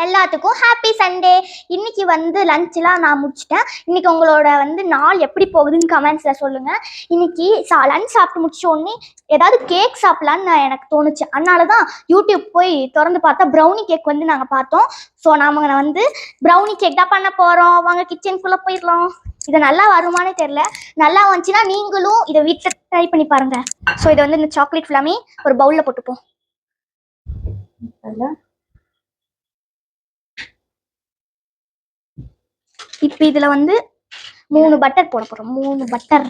எல்லாத்துக்கும் happy Sunday. இன்னைக்கு வந்து லஞ்ச்லாம் நான் முடிச்சிட்டேன். இன்னைக்கு உங்களோட வந்து நாள் எப்படி போகுதுன்னு கமெண்ட்ஸில் சொல்லுங்கள். இன்னைக்கு லஞ்ச் சாப்பிட்டு முடிச்ச உடனே ஏதாவது கேக் சாப்பிட்லான்னு எனக்கு தோணுச்சு. அதனால தான் யூடியூப் போய் திறந்து பார்த்தா ப்ரௌனி கேக் வந்து நாங்கள் பார்த்தோம். ஸோ நாங்கள் வந்து ப்ரௌனி கேக் தான் பண்ண போகிறோம். வாங்க கிச்சனுக்குள்ளே போயிடலாம். இது நல்லா வருமானே தெரில. நல்லா வந்துச்சுன்னா நீங்களும் இதை வீட்டில் ட்ரை பண்ணி பாருங்க. ஸோ இதை வந்து இந்த சாக்லேட் ஃப்ளாமி ஒரு பவுலில் போட்டுப்போம். இப்போ இதுல வந்து 3 பட்டர் போட போறோம். 3 பட்டர்.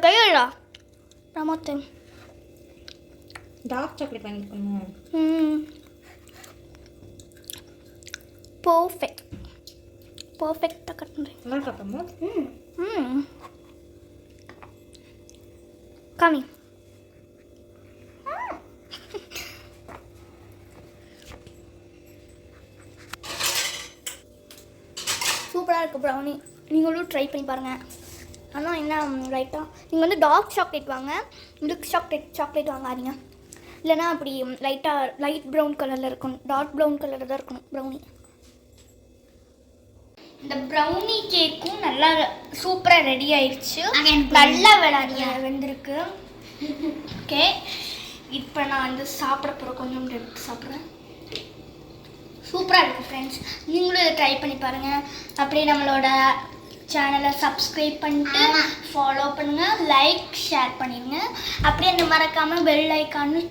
கையடா ரமத்தன் டார்க் சாக்லேட் வாங்கி பண்ணுவோம். பர்ஃபெக்டாக கட் பண்ணுறேன். நல்லா சாப்பிடுமா? காமி சூப்பராக இருக்குது ப்ரௌனி. நீங்களும் ட்ரை பண்ணி பாருங்கள். ஆனால் என்ன லைட்டாக நீங்கள் வந்து டார்க் சாக்லேட் வாங்க, மில்க் சாக்லேட் வாங்காதீங்க. இல்லைனா அப்படி லைட் ப்ரௌன் கலரில் இருக்கணும். டார்க் ப்ரௌன் கலரில் தான் இருக்கணும் ப்ரௌனி. இந்த ப்ரௌனி கேக்கும் நல்லா சூப்பராக ரெடி ஆயிடுச்சு. நல்லா வெந்திருக்கு. ஓகே, இப்போ நான் வந்து சாப்பிட போகிறேன். கொஞ்சம் எடுத்து சாப்பிட்றேன். சூப்பராக இருக்குது ஃப்ரெண்ட்ஸ். நீங்களும் இதை ட்ரை பண்ணி பாருங்கள். அப்படியே நம்மளோட சேனலை சப்ஸ்கிரைப் பண்ணிட்டு ஃபாலோ பண்ணுங்கள், லைக் ஷேர் பண்ணிடுங்க. அப்படியே அந்த மறக்காமல் பெல் ஐக்கான்னு